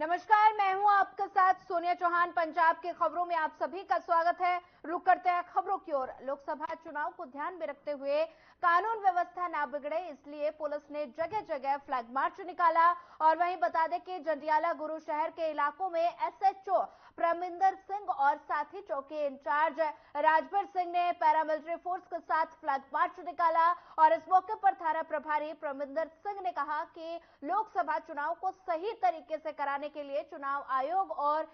नमस्कार, मैं हूं आपके साथ सोनिया चौहान। पंजाब की खबरों में आप सभी का स्वागत है। रुक करते हैं खबरों की ओर। लोकसभा चुनाव को ध्यान में रखते हुए कानून व्यवस्था ना बिगड़े इसलिए पुलिस ने जगह जगह फ्लैग मार्च निकाला। और वहीं बता दें कि जंडियाला गुरु शहर के इलाकों में एसएचओ प्रमिंदर सिंह और साथी चौकी इंचार्ज राजभर सिंह ने पैरामिलिट्री फोर्स के साथ फ्लैग मार्च निकाला। और इस मौके पर थाना प्रभारी प्रमिंदर सिंह ने कहा कि लोकसभा चुनाव को सही तरीके से कराने के लिए चुनाव आयोग और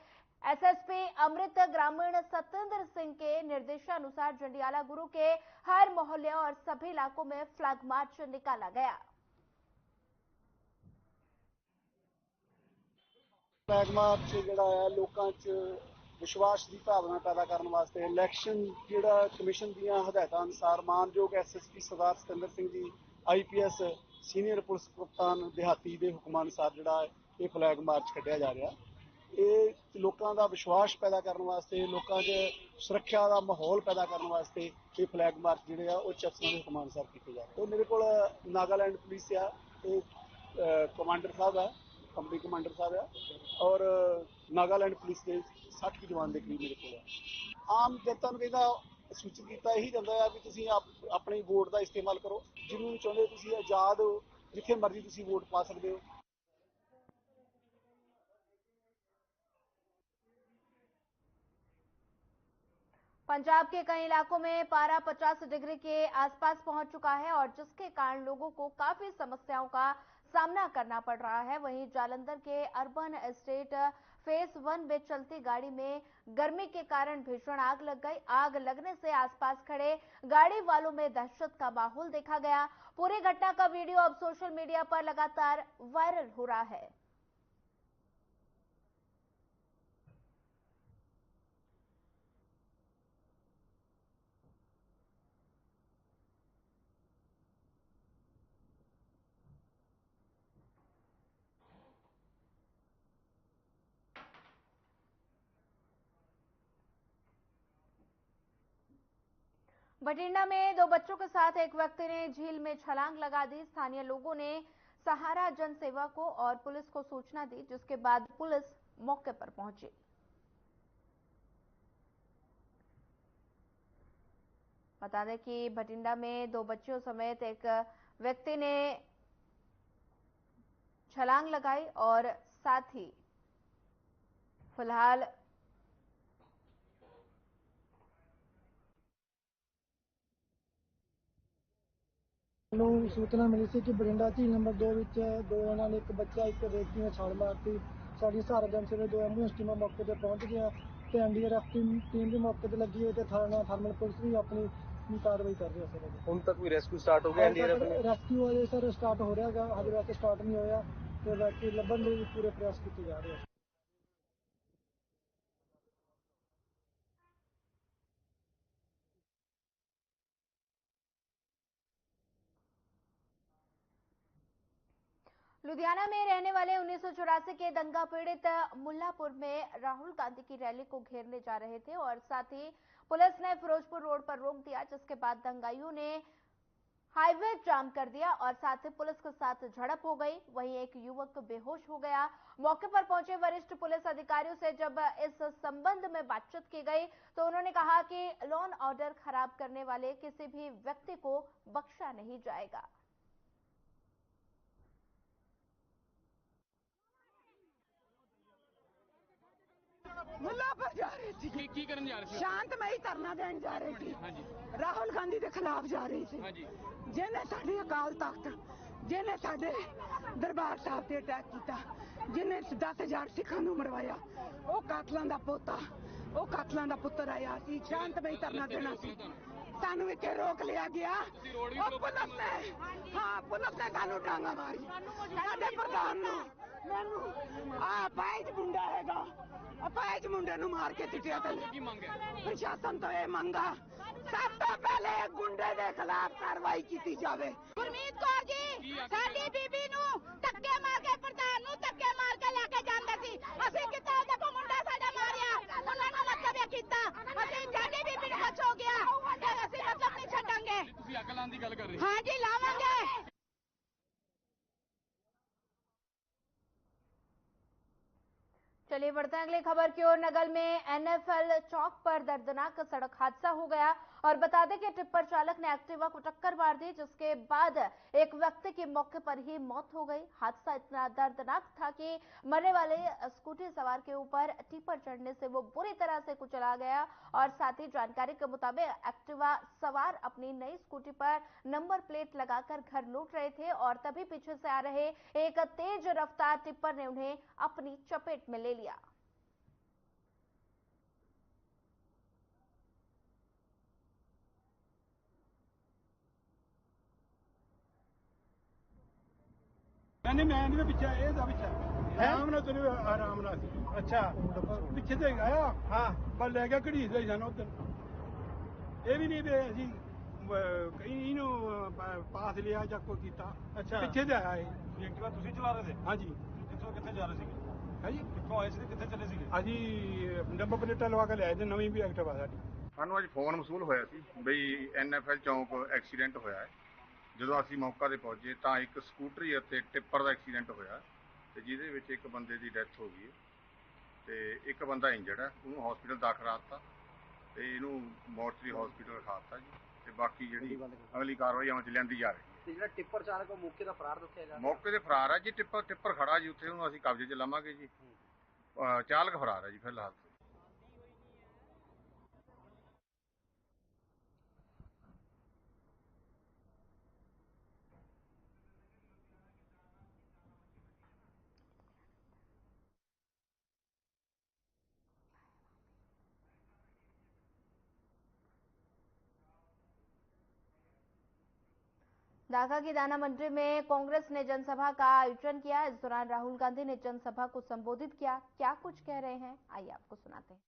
एसएसपी अमृत ग्रामीण सत्येंद्र सिंह के निर्देशानुसार जंडियाला गुरु के हर मोहल्ले और सभी इलाकों में फ्लैग मार्च निकाला गया। फ्लैग मार्च ਜਿਹੜਾ ਹੈ ਲੋਕਾਂ 'ਚ ਵਿਸ਼ਵਾਸ ਦੀ ਭਾਵਨਾ ਪੈਦਾ ਕਰਨ ਵਾਸਤੇ ਇਲੈਕਸ਼ਨ ਜਿਹੜਾ ਕਮਿਸ਼ਨ ਦੀਆਂ ਹਦਾਇਤਾਂ ਅਨੁਸਾਰ ਮਾਨਯੋਗ ਐਸਐਸਪੀ ਸਰਦਾਰ Satinder Singh ji IPS senior police ਕਪਤਾਨ ਦਿਹਾਤੀ ਦੇ ਹੁਕਮਾਂ ਅਨੁਸਾਰ ਜਿਹੜਾ ਇਹ ਫਲੈਗ ਮਾਰਚ ਕੱਢਿਆ ਜਾ ਰਿਹਾ। ਇਹ ਲੋਕਾਂ ਦਾ ਵਿਸ਼ਵਾਸ ਪੈਦਾ ਕਰਨ ਵਾਸਤੇ ਲੋਕਾਂ 'ਚ ਸੁਰੱਖਿਆ ਦਾ ਮਾਹੌਲ ਪੈਦਾ ਕਰਨ ਵਾਸਤੇ ਇਹ ਫਲੈਗ ਮਾਰਚ ਜਿਹੜੇ ਆ ਉਹ ਅਫਸਰਾਂ ਦੇ ਹੁਕਮਾਂ ਅਨੁਸਾਰ ਕੀਤੇ ਜਾ ਰਹੇ। ਮੇਰੇ ਕੋਲ ਨਾਗਾਲੈਂਡ ਪੁਲਿਸ ਆ, ਇਹ ਕਮਾਂਡਰ ਸਾਹਿਬ ਆ, ਕੰਪਨੀ ਕਮਾਂਡਰ ਸਾਹਿਬ ਆ और नागालैंड पुलिस के 60 के जवान के करीब मेरे को आम जनता कहता सूचित किया यही जाता है भी तुम अपने वोट का इस्तेमाल करो, जिन्होंने चाहते तुम आजाद हो, जिथे मर्जी तुम वोट पा सकते हो। पंजाब के कई इलाकों में पारा 50 डिग्री के आसपास पहुंच चुका है और जिसके कारण लोगों को काफी समस्याओं का सामना करना पड़ रहा है। वहीं जालंधर के अर्बन एस्टेट फेज 1 में चलती गाड़ी में गर्मी के कारण भीषण आग लग गई। आग लगने से आसपास खड़े गाड़ी वालों में दहशत का माहौल देखा गया। पूरी घटना का वीडियो अब सोशल मीडिया पर लगातार वायरल हो रहा है। बठिंडा में 2 बच्चों के साथ एक व्यक्ति ने झील में छलांग लगा दी। स्थानीय लोगों ने सहारा जन सेवा को और पुलिस को सूचना दी, जिसके बाद पुलिस मौके पर पहुंची। बता दें कि बठिंडा में 2 बच्चों समेत एक व्यक्ति ने छलांग लगाई और साथ ही फिलहाल सूचना मिली थी कि बठिंडा झील नंबर 2 ਵਿੱਚ 2 ਜਣਾਂ ਨੇ ਇੱਕ ਬੱਚਾ ਇੱਕ ਵਿਅਕਤੀ ਨੇ ਛਾਲ ਮਾਰਤੀ। ਸਾਡੀ ਸਹਾਰਾ ਜਨ ਸੇਵਾ 2 ਐਂਬੂਲੈਂਸ ਟੀਮਾਂ ਮੌਕੇ ਤੇ ਪਹੁੰਚ ਗਈਆਂ ਤੇ ਐਨਡੀਆਰਐਫ ਟੀਮ ਵੀ ਮੌਕੇ ਤੇ ਲੱਗੀ ਹੋਈ ਤੇ ਥਾਣਾ ਥਰਮਲ ਪੁਲਿਸ ਵੀ ਆਪਣੀ ਕਾਰਵਾਈ ਕਰ ਰਹੀ ਹੈ। ਸਰ ਹੁਣ ਤੱਕ ਕੋਈ ਰੈਸਕਿਊ ਸਟਾਰਟ ਹੋ ਗਿਆ? ਐਨਡੀਆਰਐਫ ਨੇ ਰੈਸਕਿਊ ਅਜੇ ਸਰ ਸਟਾਰਟ ਹੋ ਰਿਹਾਗਾ, ਹਜੇ ਵੈਸੇ ਸਟਾਰਟ ਨਹੀਂ ਹੋਇਆ ਤੇ ਬਾਕੀ ਲੱਭਣ ਦੇ ਪੂਰੇ ਪ੍ਰਯਾਸ ਕੀਤੇ ਜਾ ਰਹੇ ਹਨ। लुधियाना में रहने वाले 1984 के दंगा पीड़ित मुल्लापुर में राहुल गांधी की रैली को घेरने जा रहे थे और साथ ही पुलिस ने फिरोजपुर रोड पर रोक दिया, जिसके बाद दंगाइयों ने हाईवे जाम कर दिया और साथ ही पुलिस के साथ झड़प हो गई। वहीं एक युवक बेहोश हो गया। मौके पर पहुंचे वरिष्ठ पुलिस अधिकारियों से जब इस संबंध में बातचीत की गई तो उन्होंने कहा कि लॉ एंड ऑर्डर खराब करने वाले किसी भी व्यक्ति को बख्शा नहीं जाएगा। मुल्लापुर जा रही थी की करने जा रहे थे? शांतमई धरना देने जा रही थी। हाँ जी। राहुल गांधी के खिलाफ जा रही थी। हाँ जी। जिन्हें साढ़े अकाल तख्त, जिन्हें साढ़े दरबार साहब से अटैक किया, जिन्हें 10,000 सिखों को मरवाया, वो कातलों का पोता, वो कातलों का पुत्र आया सी शांतमई धरना देना सी। सानू इत्थे रोक लिया गया और पुलिस ने, हाँ पुलिस ने सानू डांगा मारी। साडे प्रधान नूं मैनू अपाहिज मुंडा हैगा, अपाहिज मुंडे नूं मार के चिट्टिया ते प्रशासन तो यह मंगा सब तो पहले गुंडे के खिलाफ कार्रवाई की जाए। गुरमीत कौर जी साडी बीबी नूं धक्के मार के प्रधान नूं धक्के मार के लेके जांदे सी। असीं कित्ते देखो मुंडा साडा मारिया, उन्हां नूं मतलब ये कीता, असीं साडी बीबी नूं कुछ हो गया ते असीं मतलब नहीं छड्डांगे। तुसीं अग लाउण दी गल कर रहे हो? हाँ जी लावांगे। चलिए बढ़ते हैं अगली खबर की ओर। नगर में एनएफएल चौक पर दर्दनाक सड़क हादसा हो गया और बता दें कि टिप्पर चालक ने एक्टिवा को टक्कर मार दी, जिसके बाद एक व्यक्ति की मौके पर ही मौत हो गई। हादसा इतना दर्दनाक था कि मरने वाले स्कूटी सवार के ऊपर टिप्पर चढ़ने से वो बुरी तरह से कुचला गया और साथ ही जानकारी के मुताबिक एक्टिवा सवार अपनी नई स्कूटी पर नंबर प्लेट लगाकर घर लौट रहे थे और तभी पीछे से आ रहे एक तेज रफ्तार टिप्पर ने उन्हें अपनी चपेट में ले लिया। नहीं मैं नहीं पीछे ये था पीछे आराम ना चलो आराम ना अच्छा पीछे से आया हाँ पर ले गया घड़ी से जाना उधर ये भी नहीं असी कहीं पास लिया ਜਾਂ ਕੋਈ ਕੀਤਾ अच्छा ਪਿੱਛੇ से आया ये एक्टिवा ਤੁਸੀਂ ਚਲਾ ਰਹੇ थे हाँ जी ਕਿੱਥੋਂ ਕਿੱਥੇ ਜਾ ਰਹੇ ਸੀਗੇ ਹੈ ਜੀ ਕਿੱਥੋਂ ਆਏ ਸੀ ਕਿੱਥੇ ਚੱਲੇ ਸੀਗੇ ਅਸੀਂ ਨੰਬਰ ਪਲੇਟਾਂ ਲਵਾ ਕੇ ਲਿਆਏ ਤੇ ਨਵੀਂ ਵੀ ਐਕਟਿਵਾ ਸਾਡੀ ਸਾਨੂੰ ਅੱਜ ਫੋਨ ਮਸੂਲ ਹੋਇਆ ਸੀ ਬਈ ਐਨਐਫਐਲ ਚੌਂਕ ਐਕਸੀਡੈਂਟ ਹੋਇਆ ਹੈ। ਜਦੋਂ ਅਸੀਂ ਮੌਕਾ ਤੇ ਪਹੁੰਚੇ ਤਾਂ ਇੱਕ ਸਕੂਟਰੀ ਅਤੇ ਟਿੱਪਰ ਦਾ ਐਕਸੀਡੈਂਟ ਹੋਇਆ ਤੇ ਜਿਹਦੇ ਵਿੱਚ ਇੱਕ ਬੰਦੇ ਦੀ ਡੈਥ ਹੋ ਗਈ ਤੇ ਇੱਕ ਬੰਦਾ ਇੰਜਰਡ ਹੈ, ਉਹਨੂੰ ਹਸਪੀਟਲ ਦਾਖਲ ਕਰਾਤਾ ਤੇ ਇਹਨੂੰ ਮੋਰਚਰੀ ਹਸਪੀਟਲ ਰਖਾਤਾ ਜੀ ਤੇ ਬਾਕੀ ਜਿਹੜੀ ਅਗਲੀ ਕਾਰਵਾਈ ਅਮਲ ਚ ਲਿਆਂਦੀ ਜਾ ਰਹੀ ਹੈ। ਤੇ ਜਿਹੜਾ ਟਿੱਪਰ ਚਾਲਕ ਉਹ ਮੌਕੇ ਦਾ ਫਰਾਰ ਦੱਸਿਆ ਜਾ ਰਿਹਾ ਮੌਕੇ ਤੇ ਫਰਾਰ ਹੈ ਜੀ, ਟਿੱਪਰ ਖੜਾ ਜੀ ਉੱਥੇ, ਉਹਨੂੰ ਅਸੀਂ ਕਬਜ਼ੇ 'ਚ ਲਵਾਂਗੇ ਜੀ। ਚਾਲਕ ਫਰਾਰ ਹੈ ਜੀ ਫਿਲਹਾਲ। ढाका की दाना मंडी में कांग्रेस ने जनसभा का आयोजन किया। इस दौरान राहुल गांधी ने जनसभा को संबोधित किया। क्या कुछ कह रहे हैं, आइए आपको सुनाते हैं।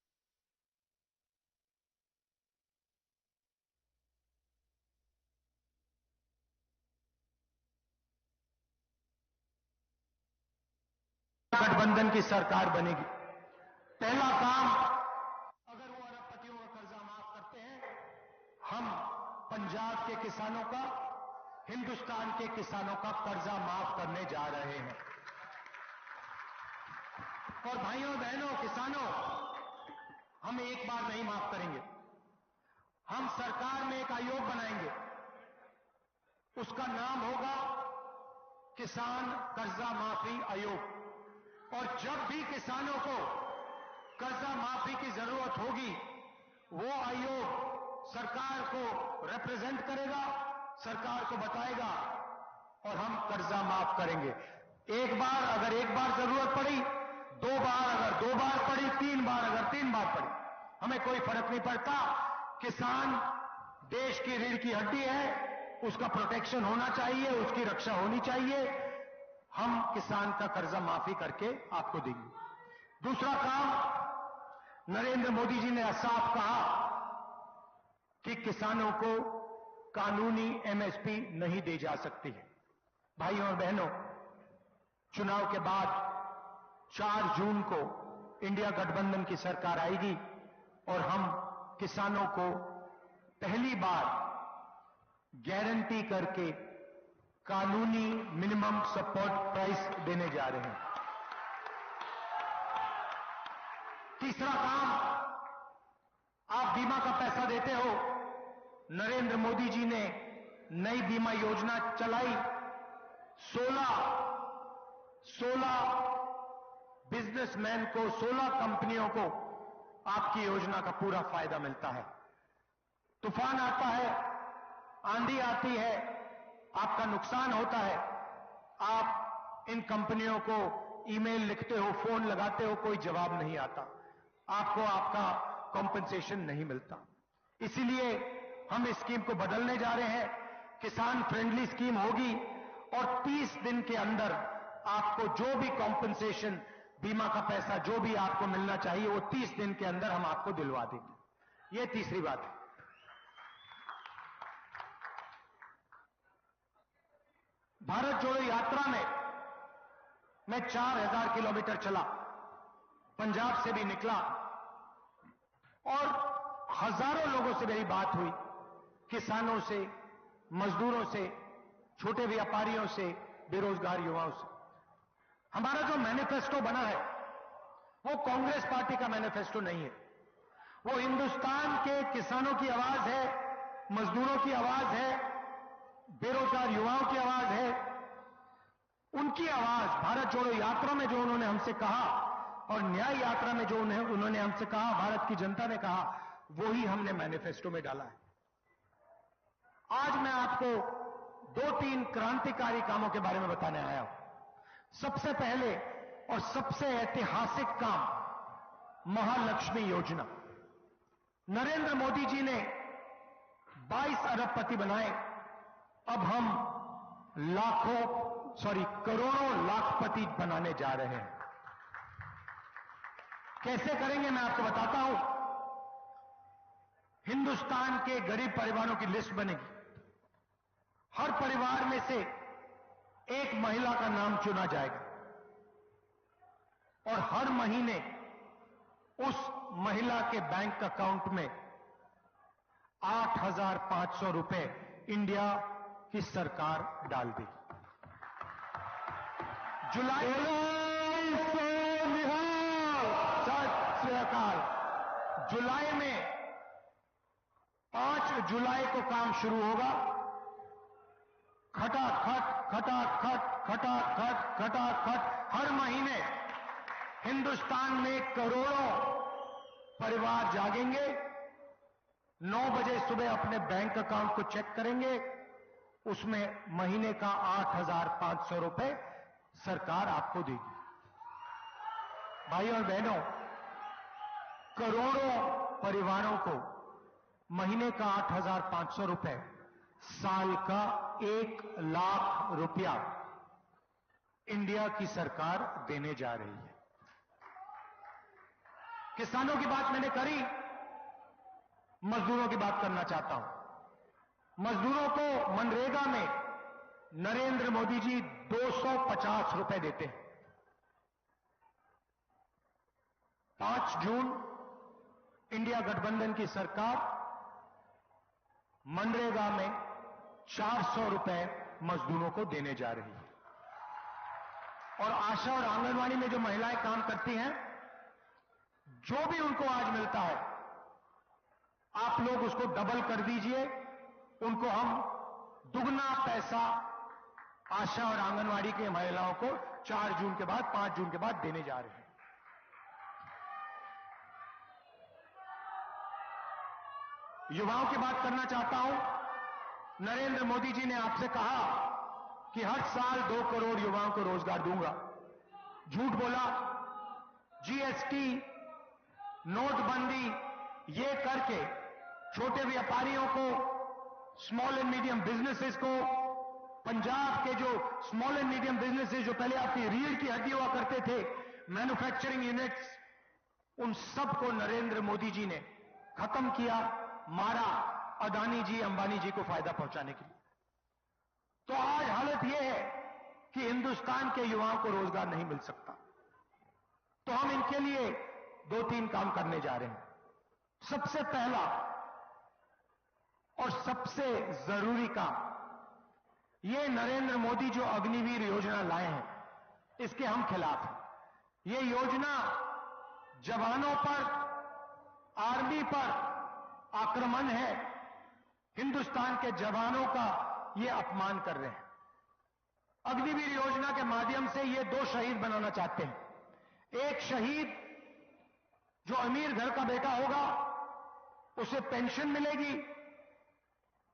गठबंधन की सरकार बनेगी। पहला काम, अगर वो अरबपतियों का कर्जा माफ करते हैं, हम पंजाब के किसानों का, हिंदुस्तान के किसानों का कर्जा माफ करने जा रहे हैं। और भाइयों बहनों किसानों, हम एक बार नहीं माफ करेंगे। हम सरकार में एक आयोग बनाएंगे, उसका नाम होगा किसान कर्जा माफी आयोग। और जब भी किसानों को कर्जा माफी की जरूरत होगी, वो आयोग सरकार को रिप्रेजेंट करेगा, सरकार को बताएगा और हम कर्जा माफ करेंगे। एक बार अगर एक बार जरूरत पड़ी, दो बार अगर दो बार पड़ी, तीन बार अगर तीन बार पड़ी, हमें कोई फर्क नहीं पड़ता। किसान देश की रीढ़ की हड्डी है, उसका प्रोटेक्शन होना चाहिए, उसकी रक्षा होनी चाहिए। हम किसान का कर्जा माफी करके आपको देंगे। दूसरा काम, नरेंद्र मोदी जी ने साफ कहा कि किसानों को कानूनी एमएसपी नहीं दी जा सकती है। भाइयों और बहनों, चुनाव के बाद 4 जून को इंडिया गठबंधन की सरकार आएगी और हम किसानों को पहली बार गारंटी करके कानूनी मिनिमम सपोर्ट प्राइस देने जा रहे हैं। तीसरा काम, आप बीमा का पैसा देते हो, नरेंद्र मोदी जी ने नई बीमा योजना चलाई। 16 बिजनेसमैन को, 16 कंपनियों को आपकी योजना का पूरा फायदा मिलता है। तूफान आता है, आंधी आती है, आपका नुकसान होता है, आप इन कंपनियों को ईमेल लिखते हो, फोन लगाते हो, कोई जवाब नहीं आता, आपको आपका कॉम्पेंसेशन नहीं मिलता। इसीलिए हम इस स्कीम को बदलने जा रहे हैं। किसान फ्रेंडली स्कीम होगी और 30 दिन के अंदर आपको जो भी कॉम्पेंसेशन, बीमा का पैसा जो भी आपको मिलना चाहिए, वो 30 दिन के अंदर हम आपको दिलवा देंगे। ये तीसरी बात है। भारत जोड़ो यात्रा में मैं 4000 किलोमीटर चला, पंजाब से भी निकला और हजारों लोगों से मेरी बात हुई, किसानों से, मजदूरों से, छोटे व्यापारियों से, बेरोजगार युवाओं से। हमारा जो मैनिफेस्टो बना है वो कांग्रेस पार्टी का मैनिफेस्टो नहीं है। वो हिंदुस्तान के किसानों की आवाज है, मजदूरों की आवाज है, बेरोजगार युवाओं की आवाज है। उनकी आवाज भारत जोड़ो यात्रा में जो उन्होंने हमसे कहा और न्याय यात्रा में जो उन्होंने हमसे कहा, भारत की जनता ने कहा, वो ही हमने मैनिफेस्टो में डाला है। आज मैं आपको 2-3 क्रांतिकारी कामों के बारे में बताने आया हूं। सबसे पहले और सबसे ऐतिहासिक काम महालक्ष्मी योजना। नरेंद्र मोदी जी ने 22 अरबपति बनाए, अब हम करोड़ों लाखपति बनाने जा रहे हैं। कैसे करेंगे मैं आपको बताता हूं। हिंदुस्तान के गरीब परिवारों की लिस्ट बनेगी। हर परिवार में से एक महिला का नाम चुना जाएगा और हर महीने उस महिला के बैंक अकाउंट में 8,500 रुपए इंडिया की सरकार डाल देगी। जुलाई में 5 जुलाई को काम शुरू होगा। खटाखट हर महीने हिंदुस्तान में करोड़ों परिवार जागेंगे, 9 बजे सुबह अपने बैंक अकाउंट को चेक करेंगे, उसमें महीने का 8,500 रुपए सरकार आपको देगी। भाइयों और बहनों, करोड़ों परिवारों को महीने का 8,500 रुपए, साल का 1 लाख रुपया इंडिया की सरकार देने जा रही है। किसानों की बात मैंने करी, मजदूरों की बात करना चाहता हूं। मजदूरों को मनरेगा में नरेंद्र मोदी जी 250 रुपए देते हैं। 5 जून इंडिया गठबंधन की सरकार मनरेगा में 400 रुपए मजदूरों को देने जा रही है। और आशा और आंगनवाड़ी में जो महिलाएं काम करती हैं, जो भी उनको आज मिलता है, आप लोग उसको डबल कर दीजिए। उनको हम दुगना पैसा आशा और आंगनवाड़ी के महिलाओं को 4 जून के बाद, 5 जून के बाद देने जा रहे हैं। युवाओं की बात करना चाहता हूं। नरेंद्र मोदी जी ने आपसे कहा कि हर साल 2 करोड़ युवाओं को रोजगार दूंगा। झूठ बोला। जीएसटी, नोटबंदी, ये करके छोटे व्यापारियों को, स्मॉल एंड मीडियम बिजनेसेस को, पंजाब के जो स्मॉल एंड मीडियम बिजनेसेस जो पहले आपकी रीढ़ की हड्डी हुआ करते थे, मैन्युफैक्चरिंग यूनिट्स, उन सबको नरेंद्र मोदी जी ने खत्म किया, मारा, अदानी जी, अंबानी जी को फायदा पहुंचाने के लिए। तो आज हालत यह है कि हिंदुस्तान के युवाओं को रोजगार नहीं मिल सकता। तो हम इनके लिए 2-3 काम करने जा रहे हैं। सबसे पहला और सबसे जरूरी काम, ये नरेंद्र मोदी जो अग्निवीर योजना लाए हैं, इसके हम खिलाफ हैं। ये योजना जवानों पर, आर्मी पर आक्रमण है। हिंदुस्तान के जवानों का ये अपमान कर रहे हैं। अग्निवीर योजना के माध्यम से ये 2 शहीद बनाना चाहते हैं। एक शहीद जो अमीर घर का बेटा होगा, उसे पेंशन मिलेगी,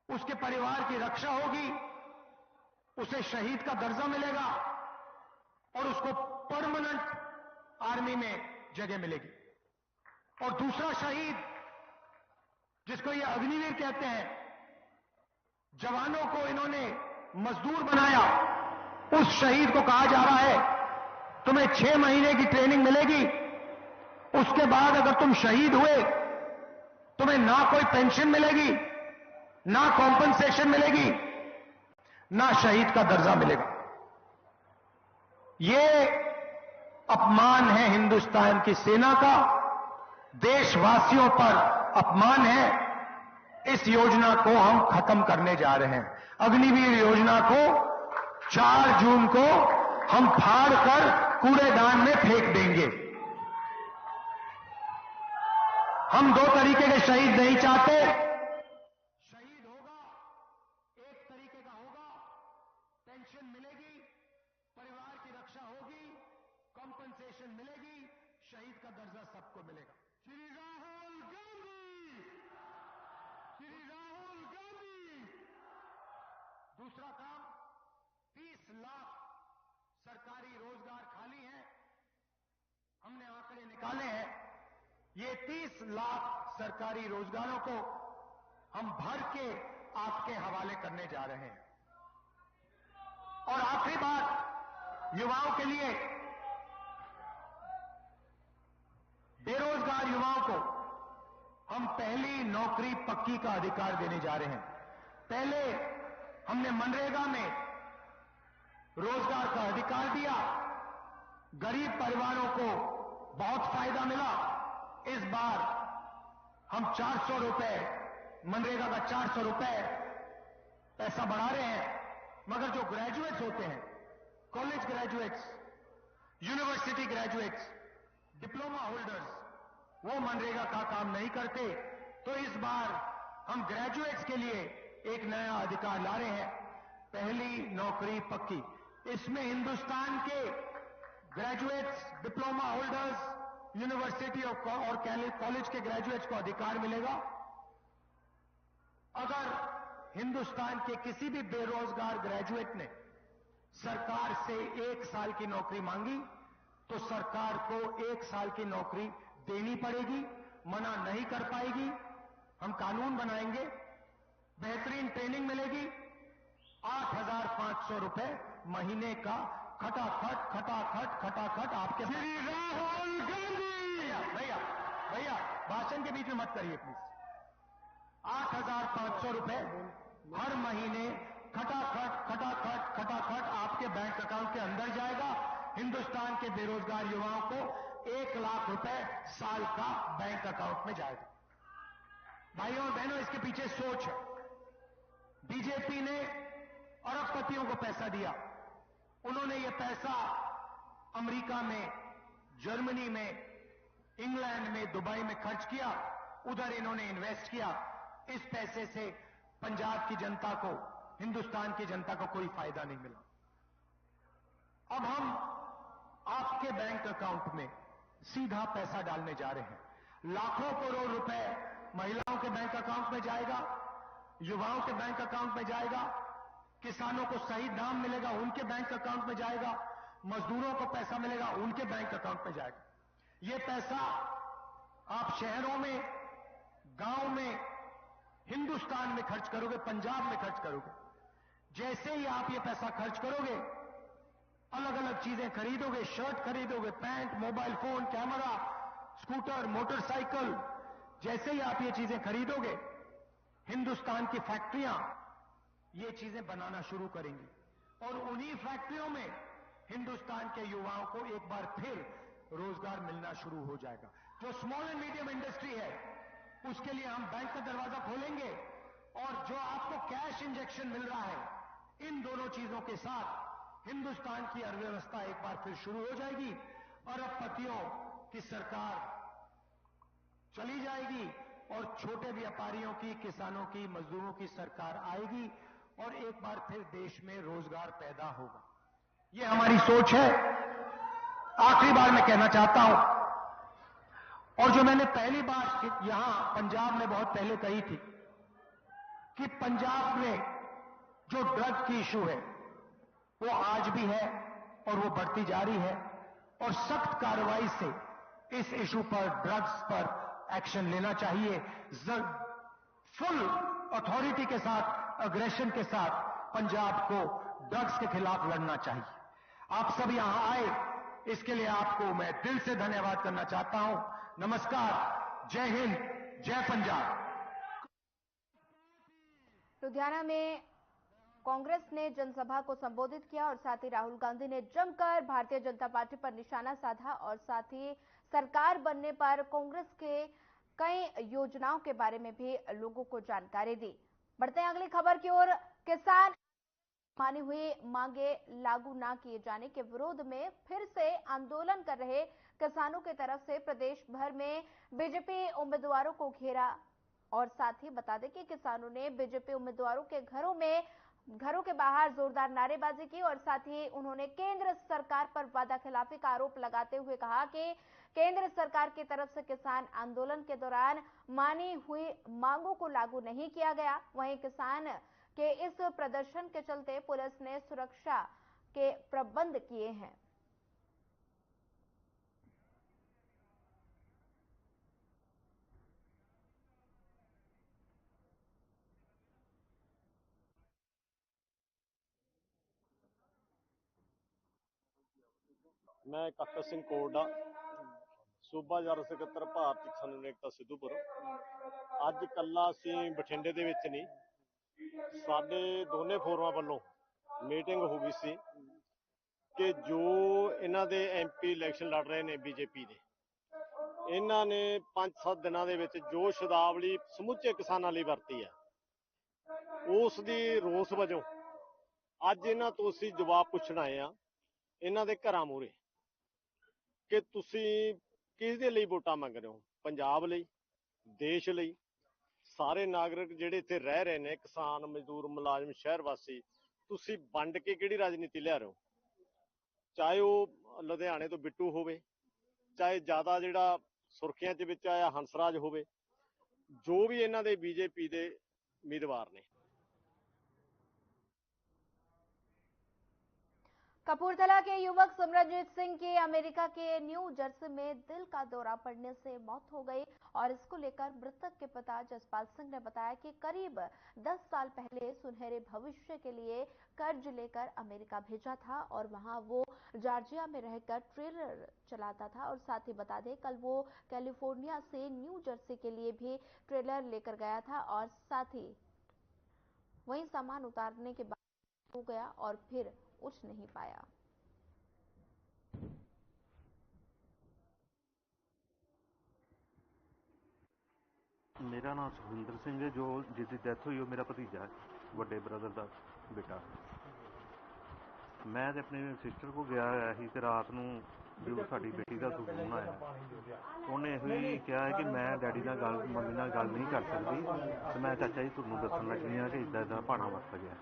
उसके परिवार की रक्षा होगी, उसे शहीद का दर्जा मिलेगा और उसको परमानेंट आर्मी में जगह मिलेगी। और दूसरा शहीद, जिसको ये अग्निवीर कहते हैं, जवानों को इन्होंने मजदूर बनाया, उस शहीद को कहा जा रहा है तुम्हें 6 महीने की ट्रेनिंग मिलेगी, उसके बाद अगर तुम शहीद हुए तुम्हें ना कोई पेंशन मिलेगी, ना कॉम्पनसेशन मिलेगी, ना शहीद का दर्जा मिलेगा। यह अपमान है हिंदुस्तान की सेना का, देशवासियों पर अपमान है। इस योजना को हम खत्म करने जा रहे हैं। अग्निवीर योजना को 4 जून को हम फाड़ कर कूड़ेदान में फेंक देंगे। हम दो तरीके के शहीद नहीं चाहते। शहीद होगा, एक तरीके का होगा, पेंशन मिलेगी, परिवार की रक्षा होगी, कॉम्पनसेशन मिलेगी, शहीद का दर्जा सबको मिलेगा। श्री राहुल गांधी, श्री राहुल गांधी। दूसरा काम, 30 लाख सरकारी रोजगार खाली हैं, हमने आंकड़े निकाले हैं। ये 30 लाख सरकारी रोजगारों को हम भर के आपके हवाले करने जा रहे हैं। और आखिरी बात, युवाओं के लिए, बेरोजगार युवाओं को हम पहली नौकरी पक्की का अधिकार देने जा रहे हैं। पहले हमने मनरेगा में रोजगार का अधिकार दिया, गरीब परिवारों को बहुत फायदा मिला। इस बार हम 400 रुपए, मनरेगा का 400 रुपए पैसा बढ़ा रहे हैं। मगर जो ग्रेजुएट्स होते हैं, college graduates, university graduates, diploma holders, वो मनरेगा का काम नहीं करते। तो इस बार हम ग्रेजुएट्स के लिए एक नया अधिकार ला रहे हैं, पहली नौकरी पक्की। इसमें हिंदुस्तान के ग्रेजुएट्स, डिप्लोमा होल्डर्स, यूनिवर्सिटी और कॉलेज के ग्रेजुएट्स को अधिकार मिलेगा। अगर हिंदुस्तान के किसी भी बेरोजगार ग्रेजुएट ने सरकार से 1 साल की नौकरी मांगी तो सरकार को 1 साल की नौकरी देनी पड़ेगी, मना नहीं कर पाएगी। हम कानून बनाएंगे, बेहतरीन ट्रेनिंग मिलेगी, 8,500 रुपए महीने का खटाखट आपके। श्री राहुल गांधी, भैया भाषण के बीच में मत करिए प्लीज। 8,500 रुपए हर महीने खटाखट आपके बैंक अकाउंट के अंदर जाएगा। हिंदुस्तान के बेरोजगार युवाओं को 1 लाख रुपए साल का बैंक अकाउंट में जाएगा। भाइयों और बहनों, इसके पीछे सोच है। बीजेपी ने अरबपतियों को पैसा दिया, उन्होंने ये पैसा अमेरिका में, जर्मनी में, इंग्लैंड में, दुबई में खर्च किया, उधर इन्होंने इन्वेस्ट किया। इस पैसे से पंजाब की जनता को, हिंदुस्तान की जनता को कोई फायदा नहीं मिला। अब हम आपके बैंक अकाउंट में सीधा पैसा डालने जा रहे हैं। लाखों करोड़ रुपए महिलाओं के बैंक अकाउंट में जाएगा, युवाओं के बैंक अकाउंट में जाएगा, किसानों को सही दाम मिलेगा, उनके बैंक अकाउंट में जाएगा, मजदूरों को पैसा मिलेगा, उनके बैंक अकाउंट में जाएगा। ये पैसा आप शहरों में, गांव में, हिंदुस्तान में खर्च करोगे, पंजाब में खर्च करोगे। जैसे ही आप ये पैसा खर्च करोगे, अलग अलग चीजें खरीदोगे, शर्ट खरीदोगे, pant, mobile phone, camera, scooter, motorcycle, जैसे ही आप ये चीजें खरीदोगे, हिंदुस्तान की फैक्ट्रियां ये चीजें बनाना शुरू करेंगी और उन्हीं फैक्ट्रियों में हिंदुस्तान के युवाओं को एक बार फिर रोजगार मिलना शुरू हो जाएगा। जो स्मॉल एंड मीडियम इंडस्ट्री है, उसके लिए हम बैंक का दरवाजा खोलेंगे और जो आपको कैश इंजेक्शन मिल रहा है, इन दोनों चीजों के साथ हिंदुस्तान की अर्थव्यवस्था एक बार फिर शुरू हो जाएगी। अरबपतियों की सरकार चली जाएगी और छोटे व्यापारियों की, किसानों की, मजदूरों की सरकार आएगी और एक बार फिर देश में रोजगार पैदा होगा। ये हमारी सोच है। आखिरी बार मैं कहना चाहता हूं, और जो मैंने पहली बार यहां पंजाब में बहुत पहले कही थी, कि पंजाब में जो ड्रग की इशू है वो आज भी है और वो बढ़ती जा रही है और सख्त कार्रवाई से इस इशू पर, ड्रग्स पर एक्शन लेना चाहिए। फुल अथॉरिटी के साथ, अग्रेशन के साथ पंजाब को ड्रग्स के खिलाफ लड़ना चाहिए। आप सब यहां आए, इसके लिए आपको मैं दिल से धन्यवाद करना चाहता हूं। नमस्कार, जय हिंद, जय पंजाब। लुधियाना में कांग्रेस ने जनसभा को संबोधित किया और साथ ही राहुल गांधी ने जमकर भारतीय जनता पार्टी पर निशाना साधा और साथ ही सरकार बनने पर कांग्रेस के कई योजनाओं के बारे में भी लोगों को जानकारी दी। बढ़ते हैं अगली खबर की ओर। किसान मानी हुई मांगे लागू न किए जाने के विरोध में फिर से आंदोलन कर रहे किसानों की तरफ से प्रदेश भर में बीजेपी उम्मीदवारों को घेरा और साथ ही बता दें कि किसानों ने बीजेपी उम्मीदवारों के घरों के बाहर जोरदार नारेबाजी की और साथ ही उन्होंने केंद्र सरकार पर वादाखिलाफी का आरोप लगाते हुए कहा कि केंद्र सरकार की तरफ से किसान आंदोलन के दौरान मानी हुई मांगों को लागू नहीं किया गया। वहीं किसान के इस प्रदर्शन के चलते पुलिस ने सुरक्षा के प्रबंध किए हैं। मैं काका सिंह कोरडा सूबा जनरल ਸਕੱਤਰ ਭਾਰਤੀ ਕਿਸਾਨ ਏਕਤਾ ਸਿੱਧੂਪੁਰ। ਅੱਜ ਕੱਲਾ ਅਸੀਂ ਬਠਿੰਡੇ ਦੇ ਵਿੱਚ ਨਹੀਂ, ਸਾਡੇ ਦੋਨੇ ਫੋਰਮਾਂ ਵੱਲੋਂ ਮੀਟਿੰਗ ਹੋ ਗਈ ਸੀ ਕਿ ਜੋ ਇਹਨਾਂ ਦੇ ਐਮਪੀ ਇਲੈਕਸ਼ਨ ਲੜ ਰਹੇ ਨੇ ਬੀਜੇਪੀ ਦੇ, ਇਹਨਾਂ ਨੇ 5-7 ਦਿਨਾਂ ਦੇ ਵਿੱਚ ਜੋ ਸ਼ਬਦਾਵਲੀ ਸਮੁੱਚੇ ਕਿਸਾਨਾਂ ਲਈ ਵਰਤੀ ਹੈ, ਉਸ ਦੀ ਰੋਸ ਵਜੋਂ ਅੱਜ ਇਹਨਾਂ ਤੋਂ ਅਸੀਂ ਜਵਾਬ ਪੁੱਛਣ ਆਏ ਆ ਇਹਨਾਂ ਦੇ ਘਰਾਂ ਮੂਹਰੇ ਕਿ ਤੁਸੀਂ ਕਿਸ ਦੇ ਲਈ ਵੋਟਾਂ ਮੰਗ ਰਹੇ ਹੋ, ਪੰਜਾਬ ਲਈ, ਦੇਸ਼ ਲਈ, ਸਾਰੇ ਨਾਗਰਿਕ ਜਿਹੜੇ ਇੱਥੇ ਰਹਿ ਰਹੇ ਨੇ, ਕਿਸਾਨ, ਮਜ਼ਦੂਰ, ਮੁਲਾਜ਼ਮ, ਸ਼ਹਿਰ ਵਾਸੀ, ਤੁਸੀਂ ਵੰਡ ਕੇ ਕਿਹੜੀ ਰਾਜਨੀਤੀ ਲਿਆ ਰਹੇ ਹੋ? ਚਾਹੇ ਉਹ ਲੁਧਿਆਣੇ ਤੋਂ ਬਿੱਟੂ ਹੋਵੇ, ਚਾਹੇ ਜ਼ਿਆਦਾ ਜਿਹੜਾ ਸੁਰਖੀਆਂ ਦੇ ਵਿੱਚ ਆਇਆ ਹੰਸਰਾਜ ਹੋਵੇ, ਜੋ ਵੀ ਇਹਨਾਂ ਦੇ ਬੀਜੇਪੀ ਦੇ ਉਮੀਦਵਾਰ ਨੇ। कपूरथला के युवक सिमरनजीत सिंह की अमेरिका के न्यू जर्सी में दिल का दौरा पड़ने से मौत हो गई और इसको लेकर मृतक के पिता जसपाल सिंह ने बताया कि करीब 10 साल पहले सुनहरे भविष्य के लिए कर्ज लेकर अमेरिका भेजा था और वहां वो जॉर्जिया में रहकर ट्रेलर चलाता था। और साथ ही बता दें कल वो कैलिफोर्निया से न्यू जर्सी के लिए भी ट्रेलर लेकर गया था और साथ ही वहीं सामान उतारने के बाद हो गया और फिर उठ नहीं पाया। मेरा नाम सुखविंदर सिंह है, जो जिसकी डेथ हुई वो मेरा भतीजा है, बड़े ब्रदर का बेटा। मैं तो अपने सिस्टर को गया ही तो रात को जो साड़ी बेटी का फोन आया, उन्हें यही कहा है कि मैं डैडी नाल गल मम्मी नाल गल नहीं कर सकती, तो मैं चाचा जी तुहानूं दस्सण लगी हाँ कि इदा इदा भाणा वरत गया।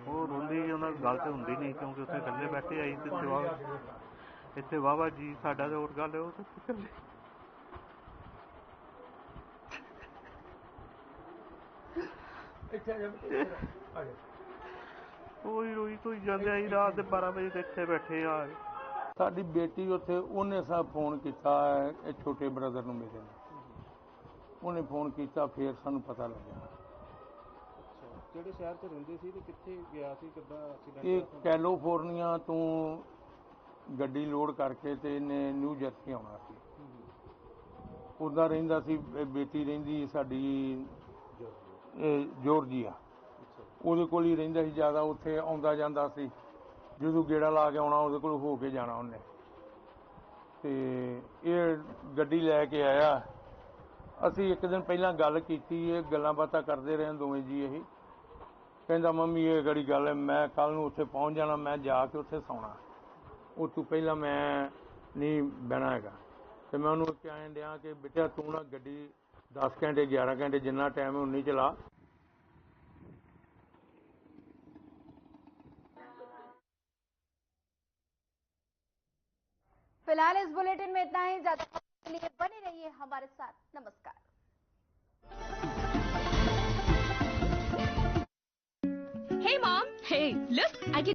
वो रोंदी उन्हां गल तो हुंदी नहीं, क्योंकि उत्थे इकल्ले बैठे आई तो इत्थे वाहवा जी साडा तो होर गल है, वो इकल्ले रोई धोई जाते आई रात 12 बजे इत्थे बैठे आ। साडी बेटी उत्थे उन्हें सब फोन किया है छोटे ब्रदर नूं मिलण, उन्हें फोन किया फिर सानूं पता लगा। किहड़े शहर च रहिंदे सी ते कित्थे गया सी, किद्दां एक्सीडेंट? ये कैलिफोर्निया तो गड्डी लोड करके ते इन्हें न्यू जर्सी आउणा सी। उदा रहिंदा सी बेटी रहिंदी साडी जॉर्जिया, ਉਹਦੇ ਕੋਲ ਹੀ ਰਹਿੰਦਾ ਸੀ ਜ਼ਿਆਦਾ, ਉੱਥੇ ਆਉਂਦਾ ਜਾਂਦਾ ਸੀ, ਜਦੋਂ ਗੇੜਾ ਲਾ ਕੇ ਆਉਣਾ ਉਹਦੇ ਕੋਲ ਹੋ ਕੇ ਜਾਣਾ ਉਹਨੇ। ਤੇ ਇਹ ਗੱਡੀ ਲੈ ਕੇ ਆਇਆ, ਅਸੀਂ ਇੱਕ ਦਿਨ ਪਹਿਲਾਂ ਗੱਲ ਕੀਤੀ, ਇਹ ਗੱਲਾਂ ਬਾਤਾਂ ਕਰਦੇ ਰਹੇ ਦੋਵੇਂ ਜੀ। ਇਹ ਕਹਿੰਦਾ ਮੰਮੀ ਇਹ ਕਿਹੜੀ ਗੱਲ ਹੈ, ਮੈਂ ਕੱਲ ਨੂੰ ਉੱਥੇ ਪਹੁੰਚ ਜਾਣਾ, ਮੈਂ ਜਾ ਕੇ ਉੱਥੇ ਸੌਣਾ, ਉਹ ਤੋਂ ਪਹਿਲਾਂ ਮੈਂ ਨਹੀਂ ਬਹਿਣਾ ਹੈਗਾ। ਤੇ ਮੈਂ ਉਹਨੂੰ ਕਹਿਣ ਡਿਆ ਕਿ ਬੇਟਾ ਤੂੰ ਨਾ ਗੱਡੀ 10 ਘੰਟੇ 11 ਘੰਟੇ ਜਿੰਨਾ ਟਾਈਮ ਉਨੀ ਚਲਾ। फिलहाल इस बुलेटिन में इतना ही। ज्यादा खबरों के लिए बने रहिए हमारे साथ। नमस्कार। Hey mom, hey, look, I can